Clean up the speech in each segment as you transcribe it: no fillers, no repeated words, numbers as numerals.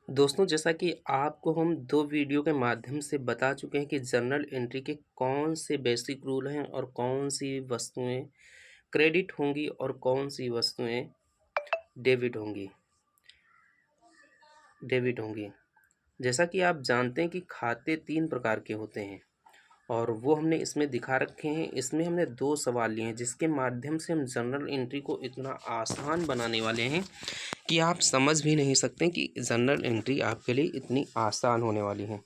दोस्तों, जैसा कि आपको हम 2 वीडियो के माध्यम से बता चुके हैं कि जर्नल एंट्री के कौन से बेसिक रूल हैं और कौन-सी वस्तुएँ क्रेडिट होंगी और कौन-सी वस्तुएँ डेबिट होंगी डेबिट होंगी। जैसा कि आप जानते हैं कि खाते 3 प्रकार के होते हैं और वो हमने इसमें दिखा रखे हैं। इसमें हमने 2 सवाल लिए हैं जिसके माध्यम से हम जर्नल एंट्री को इतना आसान बनाने वाले हैं कि आप समझ भी नहीं सकते कि जर्नल एंट्री आपके लिए इतनी आसान होने वाली है।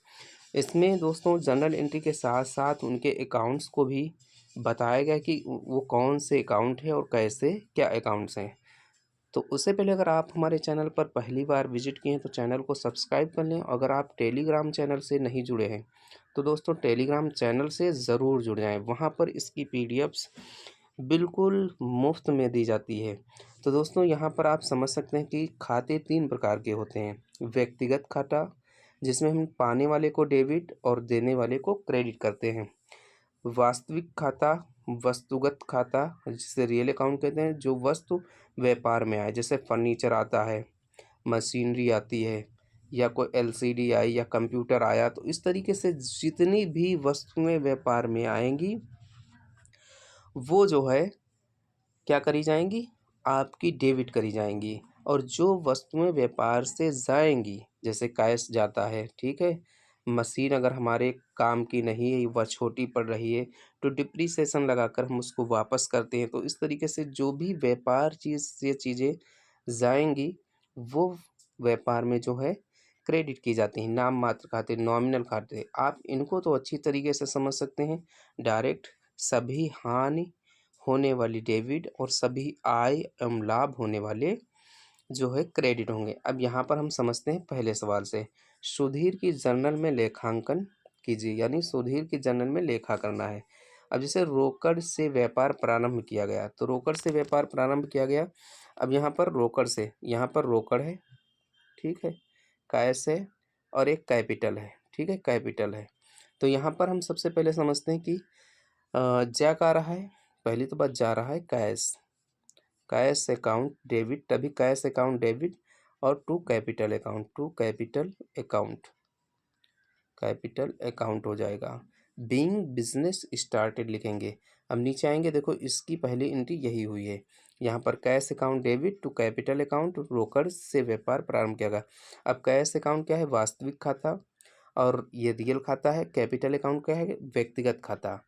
इसमें दोस्तों जर्नल एंट्री के साथ-साथ उनके अकाउंट्स को भी बताया गया कि वो कौन से अकाउंट है और कैसे क्या अकाउंट्स हैं। तो उससे पहले अगर आप हमारे चैनल पर पहली बार विज़िट किए हैं तो चैनल को सब्सक्राइब कर लें। अगर आप टेलीग्राम चैनल से नहीं जुड़े हैं तो दोस्तों टेलीग्राम चैनल से ज़रूर जुड़ जाएँ। वहाँ पर इसकी पीडीएफ्स बिल्कुल मुफ़्त में दी जाती है। तो दोस्तों यहाँ पर आप समझ सकते हैं कि खाते 3 प्रकार के होते हैं। व्यक्तिगत खाता, जिसमें हम पाने वाले को डेबिट और देने वाले को क्रेडिट करते हैं। वास्तविक खाता, वस्तुगत खाता जिसे रियल अकाउंट कहते हैं, जो वस्तु व्यापार में आए, जैसे फर्नीचर आता है, मशीनरी आती है या कोई एलसीडी आई या कंप्यूटर आया, तो इस तरीके से जितनी भी वस्तुएं व्यापार में आएंगी वो जो है क्या करी जाएंगी, आपकी डेबिट करी जाएंगी। और जो वस्तुएं व्यापार से जाएंगी, जैसे कैश जाता है, ठीक है, मशीन अगर हमारे काम की नहीं है, वह छोटी पड़ रही है, तो डिप्रिसिएशन लगाकर हम उसको वापस करते हैं। तो इस तरीके से जो भी व्यापार चीज़ से चीज़ें जाएंगी वो व्यापार में जो है क्रेडिट की जाती हैं। नाम मात्र खाते, नॉमिनल खाते, आप इनको तो अच्छी तरीके से समझ सकते हैं। डायरेक्ट सभी हानि होने वाली डेबिट और सभी आय एवं लाभ होने वाले जो है क्रेडिट होंगे। अब यहाँ पर हम समझते हैं पहले सवाल से। सुधीर की जर्नल में लेखांकन कीजिए, यानी सुधीर की जर्नल में लेखा करना है। अब जैसे रोकड़ से व्यापार प्रारंभ किया गया, तो रोकड़ से व्यापार प्रारंभ किया गया। अब यहाँ पर रोकड़ से, यहाँ पर रोकड़ है, ठीक है, कैश है और एक कैपिटल है, ठीक है, कैपिटल है। तो यहाँ पर हम सबसे पहले समझते हैं कि जा का रहा है, पहली तो बात जा रहा है कैश, कैश अकाउंट डेबिट, तभी कैश अकाउंट डेबिट और to capital account, to capital account, capital account हो जाएगा। बीइंग बिजनेस स्टार्टेड लिखेंगे। अब नीचे आएंगे, देखो इसकी पहली एंट्री यही हुई है। यहाँ पर cash account debit to capital account, रोकड़ से व्यापार प्रारंभ किया गया। अब कैश अकाउंट क्या है, वास्तविक खाता, और ये रियल खाता है। कैपिटल अकाउंट क्या है, व्यक्तिगत खाता।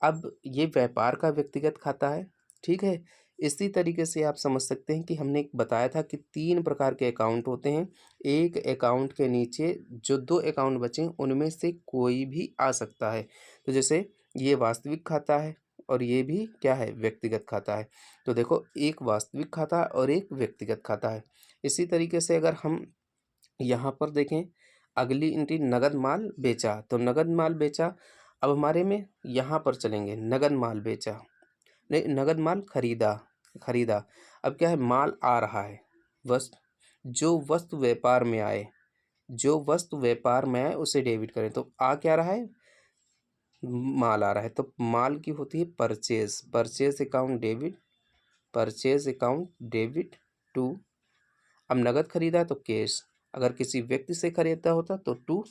अब ये व्यापार का व्यक्तिगत खाता है, ठीक है। इसी तरीके से आप समझ सकते हैं कि हमने बताया था कि 3 प्रकार के अकाउंट होते हैं। एक अकाउंट के नीचे जो 2 अकाउंट बचे उनमें से कोई भी आ सकता है। तो जैसे ये वास्तविक खाता है और ये भी क्या है, व्यक्तिगत खाता है। तो देखो एक वास्तविक खाता और एक व्यक्तिगत खाता है। इसी तरीके से अगर हम यहाँ पर देखें, अगली एंट्री नगद माल बेचा, तो नगद माल बेचा। अब हमारे में यहाँ पर चलेंगे, नगद माल बेचा, नहीं, नगद माल खरीदा, खरीदा। अब क्या है, माल आ रहा है, वस्तु, जो वस्तु व्यापार में आए, जो वस्तु व्यापार में आए उसे डेबिट करें। तो आ क्या रहा है, माल आ रहा है, तो माल की होती है purchase, purchase account debit, purchase account debit to. अब नगद खरीदा तो कैश, अगर किसी व्यक्ति से खरीदता होता तो टू,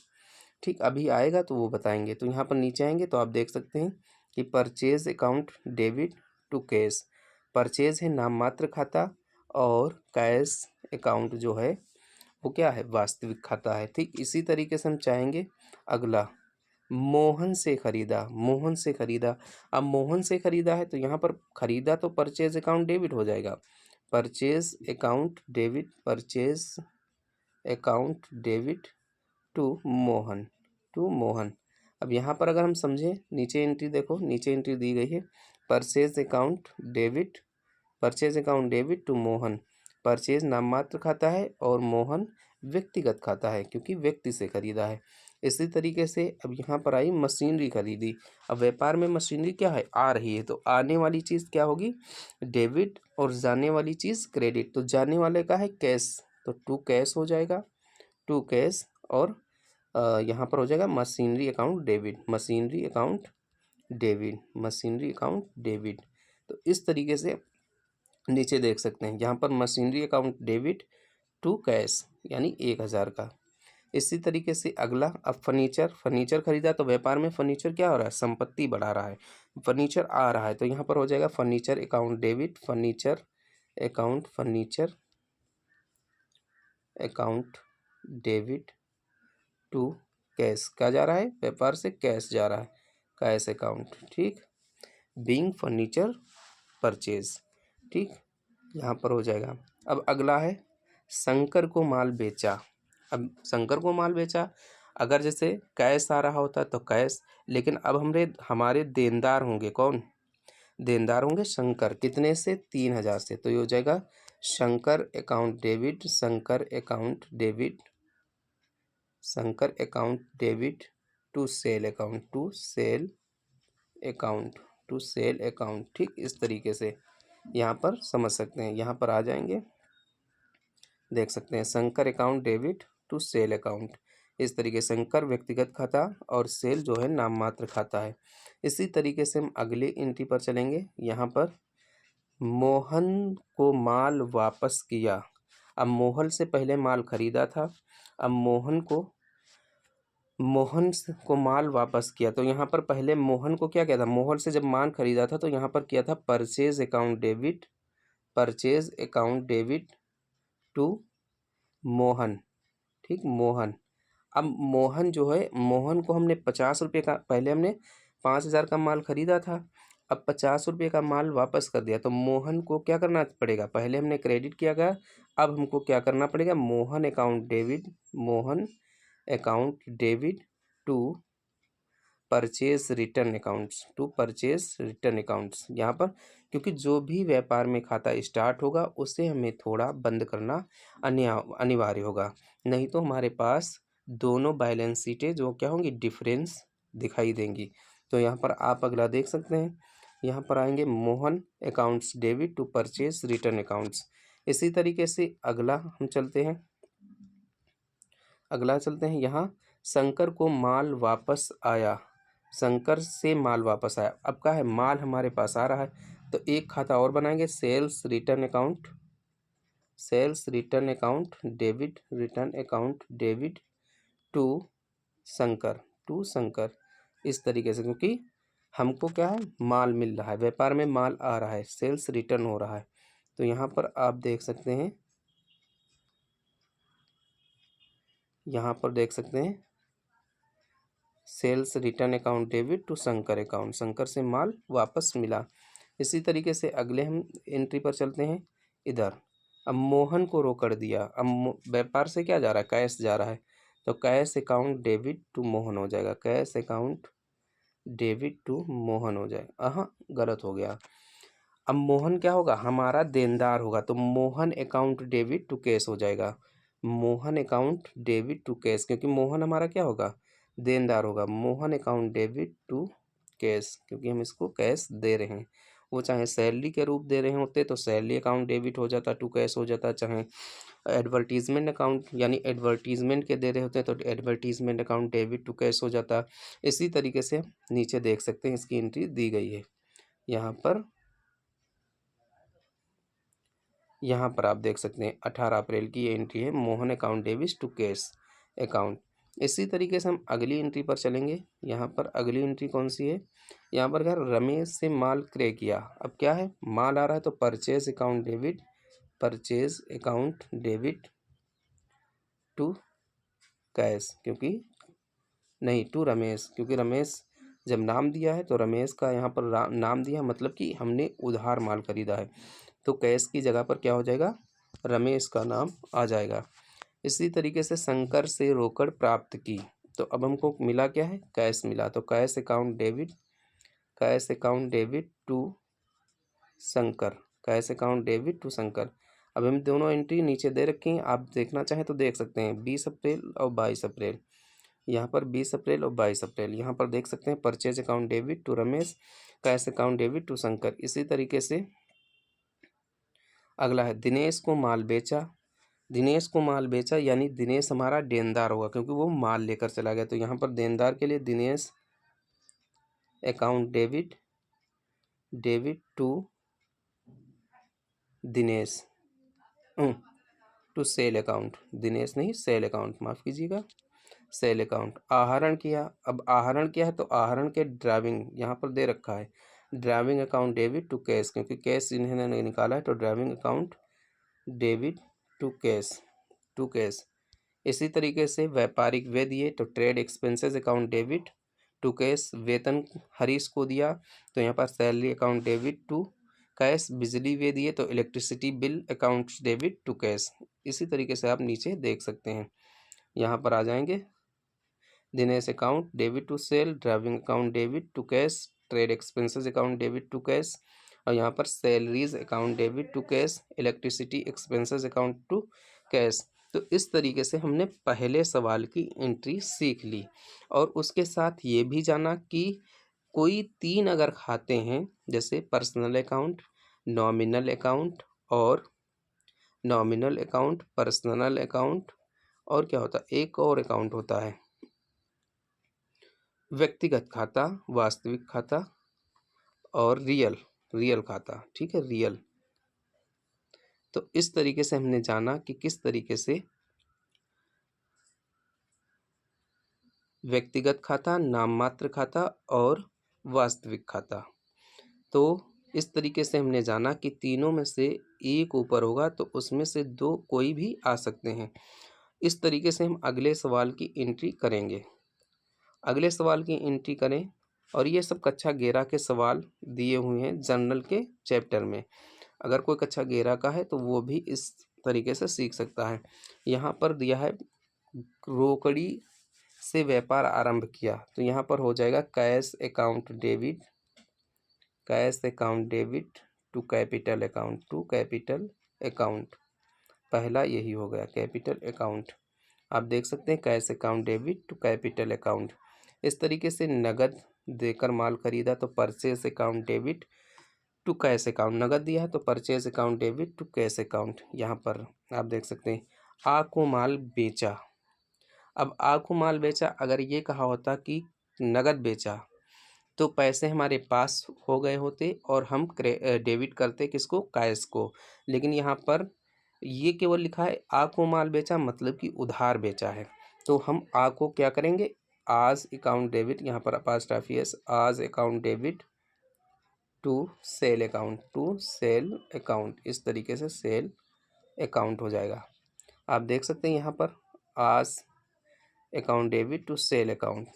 ठीक, अभी आएगा तो वो बताएंगे। तो यहाँ पर नीचे आएंगे तो आप देख सकते हैं कि purchase account debit to cash, purchase है नाम मात्र खाता और कैश अकाउंट जो है वो क्या है, वास्तविक खाता है। ठीक इसी तरीके से हम चाहेंगे अगला, मोहन से खरीदा, मोहन से खरीदा। अब मोहन से खरीदा है तो यहाँ पर खरीदा तो परचेज अकाउंट डेबिट हो जाएगा, purchase account debit, purchase account debit to Mohan, to Mohan. अब यहाँ पर अगर हम समझें, नीचे एंट्री देखो, नीचे एंट्री दी गई है, purchase account debit, purchase account debit to Mohan. Purchase नाम मात्र खाता है और मोहन व्यक्तिगत खाता है क्योंकि व्यक्ति से खरीदा है। इसी तरीके से अब यहाँ पर आई मशीनरी खरीदी। अब व्यापार में मशीनरी क्या है, आ रही है, तो आने वाली चीज़ क्या होगी, डेबिट, और जाने वाली चीज़ क्रेडिट। तो जाने वाले का है कैश, तो टू कैश हो जाएगा, टू कैश। और यहाँ पर हो जाएगा machinery account debit, machinery account debit, machinery account debit. तो इस तरीके से नीचे देख सकते हैं, यहाँ पर machinery account debit to cash यानी 1000 का, इसी तरीके से अगला, अब फर्नीचर खरीदा तो व्यापार में फर्नीचर क्या हो रहा है, संपत्ति बढ़ा रहा है, फर्नीचर आ रहा है, तो यहाँ पर हो जाएगा furniture account debit, furniture account debit to cash, क्या जा रहा है, व्यापार से कैश जा रहा है, कैश अकाउंट, ठीक, बीइंग फर्नीचर परचेज, ठीक, यहाँ पर हो जाएगा। अब अगला है शंकर को माल बेचा। अब शंकर को माल बेचा, अगर जैसे कैश आ रहा होता तो कैश, लेकिन अब हमारे देनदार होंगे कौन, देनदार होंगे शंकर, कितने से, 3,000 से, तो ये हो जाएगा Shankar account debit, Shankar account debit to sale account, ठीक, इस तरीके से यहाँ पर समझ सकते हैं। यहाँ पर आ जाएंगे, देख सकते हैं Shankar account debit to sale account, इस तरीके से शंकर व्यक्तिगत खाता और सेल जो है नाम मात्र खाता है। इसी तरीके से हम अगले एंट्री पर चलेंगे। यहाँ पर मोहन को माल वापस किया। अब मोहन से पहले माल खरीदा था, अब मोहन को माल वापस किया, तो यहाँ पर पहले मोहन को क्या किया था, मोहन से जब माल खरीदा था तो यहाँ पर किया था purchase account debit to Mohan, ठीक, मोहन। अब मोहन जो है, मोहन को हमने 50 रुपये का, पहले हमने 5,000 का माल खरीदा था, अब 50 रुपये का माल वापस कर दिया, तो मोहन को क्या करना पड़ेगा, पहले हमने क्रेडिट किया गया, अब हमको क्या करना पड़ेगा, Mohan account debit to purchase return accounts, यहाँ पर क्योंकि जो भी व्यापार में खाता स्टार्ट होगा उसे हमें थोड़ा बंद करना अनिवार्य होगा, नहीं तो हमारे पास दोनों बैलेंस शीटें जो क्या होंगी, डिफरेंस दिखाई देंगी। तो यहाँ पर आप अगला देख सकते हैं, यहाँ पर आएंगे Mohan accounts debit to purchase return accounts. इसी तरीके से अगला हम चलते हैं, यहाँ शंकर को माल वापस आया, शंकर से माल वापस आया, अब क्या है, माल हमारे पास आ रहा है, तो एक खाता और बनाएंगे, sales return account debit to Shankar, इस तरीके से, क्योंकि हमको क्या है, माल मिल रहा है, व्यापार में माल आ रहा है, सेल्स रिटर्न हो रहा है, तो यहाँ पर आप देख सकते हैं, sales return account debit to Shankar account, Shankar से माल वापस मिला। इसी तरीके से अगले हम एंट्री पर चलते हैं। इधर अब मोहन को रोकड़ दिया, अब व्यापार से क्या जा रहा है, कैश जा रहा है, तो cash account debit to Mohan हो जाएगा, cash account debit to Mohan हो जाएगा, हाँ गलत हो गया। अब मोहन क्या होगा, हमारा देनदार होगा, तो Mohan account debit to cash हो जाएगा, Mohan account debit to cash, क्योंकि मोहन हमारा क्या होगा, देनदार होगा, Mohan account debit to cash, क्योंकि हम इसको कैश दे रहे हैं, वो चाहे सैलरी के रूप दे रहे होते तो सैलरी अकाउंट डेबिट हो जाता, टू कैश हो जाता, चाहे एडवर्टीजमेंट अकाउंट यानी एडवर्टीजमेंट के दे रहे होते तो advertisement account debit to cash हो जाता। इसी तरीके से नीचे देख सकते हैं, इसकी एंट्री दी गई है, यहाँ पर आप देख सकते हैं 18 अप्रैल की ये एंट्री है, Mohan account debit to cash account. इसी तरीके से हम अगली एंट्री पर चलेंगे। यहाँ पर अगली एंट्री कौन सी है, यहाँ पर क्या, रमेश से माल क्रय किया, अब क्या है, माल आ रहा है तो purchase account debit to cash, क्योंकि नहीं टू रमेश, क्योंकि रमेश जब नाम दिया है तो रमेश का यहाँ पर नाम दिया, मतलब कि हमने उधार माल खरीदा है, तो कैश की जगह पर क्या हो जाएगा, रमेश का नाम आ जाएगा। इसी तरीके से शंकर से रोकड़ प्राप्त की, तो अब हमको मिला क्या है, कैश मिला, तो cash account debit to Shankar, अब हम दोनों एंट्री नीचे दे रखी हैं, आप देखना चाहें तो देख सकते हैं, 20 अप्रैल और 22 अप्रैल, यहाँ पर 20 अप्रैल और 22 अप्रैल, यहाँ पर देख सकते हैं purchase account debit to Ramesh, cash account debit to Shankar. इसी तरीके से अगला है दिनेश को माल बेचा, यानी दिनेश हमारा देनदार होगा, क्योंकि वो माल लेकर चला गया, तो यहाँ पर देनदार के लिए Dinesh account debit to Dinesh, to sale account, Dinesh नहीं सेल अकाउंट, माफ़ कीजिएगा, सेल अकाउंट। आहरण किया, अब आहरण क्या है तो आहरण के ड्राइविंग यहाँ पर दे रखा है, driving account debit to cash, क्योंकि कैश इन्होंने निकाला है तो driving account debit to cash, to cash. इसी तरीके से व्यापारिक व्यय दिए तो trade expenses account debit to cash, वेतन हरीश को दिया तो यहाँ पर salary account debit to cash, बिजली व्यय दिए तो electricity bill account debit to cash. इसी तरीके से आप नीचे देख सकते हैं, यहाँ पर आ जाएंगे, Dinesh account debit to sale, driving account debit to cash, trade expenses account debit to cash, और यहाँ पर salaries account debit to cash, electricity expenses account to cash. तो इस तरीके से हमने पहले सवाल की एंट्री सीख ली, और उसके साथ ये भी जाना कि कोई तीन अगर खाते हैं, जैसे पर्सनल अकाउंट, नॉमिनल अकाउंट और नॉमिनल अकाउंट, पर्सनल अकाउंट, और क्या होता है, एक और अकाउंट होता है व्यक्तिगत खाता, वास्तविक खाता और रियल, रियल खाता, ठीक है, रियल। तो इस तरीके से हमने जाना कि किस तरीके से व्यक्तिगत खाता, नाम मात्र खाता और वास्तविक खाता। तो इस तरीके से हमने जाना कि तीनों में से एक ऊपर होगा तो उसमें से दो कोई भी आ सकते हैं। इस तरीके से हम अगले सवाल की एंट्री करेंगे, अगले सवाल की एंट्री करें। और ये सब कक्षा 11 के सवाल दिए हुए हैं जनरल के चैप्टर में, अगर कोई कक्षा 11 का है तो वो भी इस तरीके से सीख सकता है। यहाँ पर दिया है रोकड़ी से व्यापार आरंभ किया, तो यहाँ पर हो जाएगा cash account debit, cash account debit to capital account, to capital account, पहला यही हो गया कैपिटल अकाउंट। आप देख सकते हैं cash account debit to capital account. इस तरीके से नगद देकर माल खरीदा तो purchase account debit to cash account, नगद दिया है तो purchase account debit to cash account. यहाँ पर आप देख सकते हैं आ को माल बेचा, अब आ को माल बेचा, अगर ये कहा होता कि नगद बेचा तो पैसे हमारे पास हो गए होते और हम डेबिट करते किसको, कैश को। लेकिन यहाँ पर ये केवल लिखा है आ को माल बेचा, मतलब कि उधार बेचा है, तो हम आ को क्या करेंगे, आज अकाउंट डेबिट, यहाँ पर अपॉस्ट्रोफी एस, आज account debit to sale account, to sale account, इस तरीके से सेल अकाउंट हो जाएगा। आप देख सकते हैं यहाँ पर आज account debit to sale account.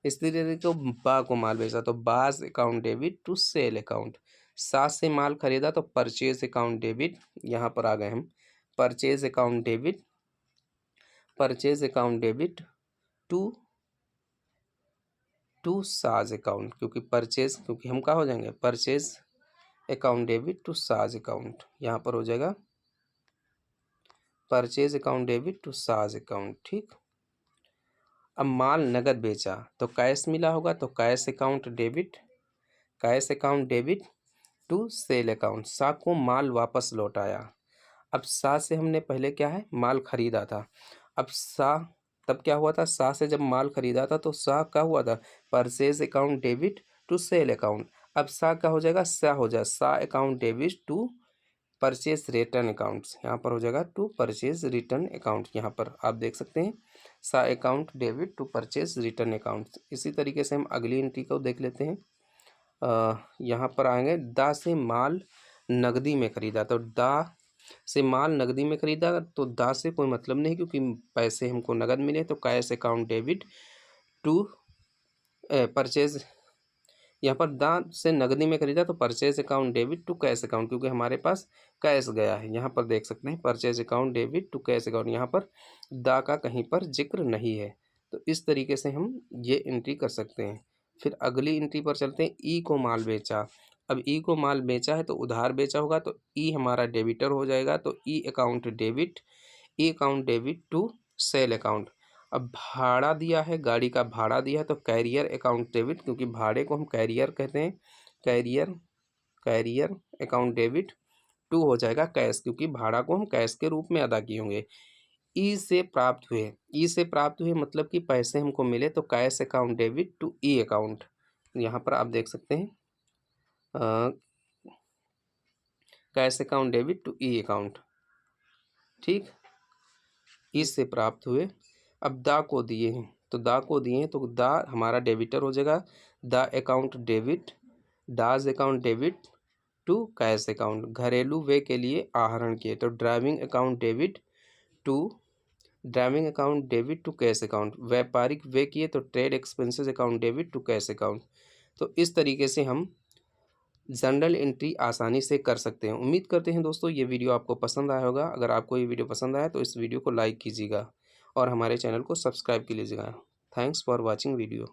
इस तरीके को बा को माल बेचा तो बाज account debit to sale account, सात से माल खरीदा तो परचेज अकाउंट डेबिट, यहाँ पर आ गए हम purchase account debit, purchase account debit to to साज अकाउंट, क्योंकि परचेज, क्योंकि हम कहाँ हो जाएंगे परचेज अकाउंट डेबिट टू साज अकाउंट, यहाँ पर हो जाएगा परचेज अकाउंट डेबिट टू साज अकाउंट, ठीक। अब माल नगद बेचा तो कैश मिला होगा तो cash account debit, cash account debit to sale account, सा को माल वापस लौटाया। अब सा से हमने पहले क्या है माल खरीदा था, अब सा तब क्या हुआ था, सा से जब माल खरीदा था तो सा क्या हुआ था purchase account debit to sale account. अब सा क्या हो जाएगा, सा हो जाए सा account debit to purchase return accounts, यहाँ पर हो जाएगा टू परचेज रिटर्न अकाउंट। यहाँ पर आप देख सकते हैं सा account debit to purchase return account. इसी तरीके से हम अगली एंट्री को देख लेते हैं। यहाँ पर आएंगे दा से माल नगदी में खरीदा, तो दा से माल नगदी में खरीदा तो दा से कोई मतलब नहीं क्योंकि पैसे हमको नगद मिले, तो cash account debit to purchase, यहाँ पर दा से नगदी में खरीदा तो purchase account debit to cash account, क्योंकि हमारे पास कैश गया है। यहाँ पर देख सकते हैं purchase account debit to cash account, यहाँ पर दा का कहीं पर जिक्र नहीं है। तो इस तरीके से हम ये एंट्री कर सकते हैं। फिर अगली एंट्री पर चलते हैं, ई को माल बेचा। अब ई को माल बेचा है तो उधार बेचा होगा तो ई हमारा डेबिटर हो जाएगा, तो ई अकाउंट डेबिट, ई account debit to sale account. अब भाड़ा दिया है, गाड़ी का भाड़ा दिया है तो कैरियर अकाउंट डेबिट, क्योंकि भाड़े को हम कैरियर कहते हैं, carrier, carrier account debit to हो जाएगा कैश, क्योंकि भाड़ा को हम कैश के रूप में अदा किए होंगे। ई से प्राप्त हुए, ई से प्राप्त हुए मतलब कि पैसे हमको मिले तो cash account debit to E account. यहाँ पर आप देख सकते हैं cash account debit to E account, ठीक। इससे प्राप्त हुए। अब दा को दिए हैं, तो दा को दिए हैं तो दा हमारा डेबिटर हो जाएगा। द अकाउंट डेबिट, डाज account debit to cash account, घरेलू व्यय के लिए आहरण किए, तो driving account debit to driving account debit to cash account, व्यापारिक व्यय किए तो trade expenses account debit to cash account. तो इस तरीके से हम जर्नल एंट्री आसानी से कर सकते हैं। उम्मीद करते हैं दोस्तों ये वीडियो आपको पसंद आया होगा। अगर आपको ये वीडियो पसंद आया तो इस वीडियो को लाइक कीजिएगा और हमारे चैनल को सब्सक्राइब कीजिएगा। Thanks for watching video.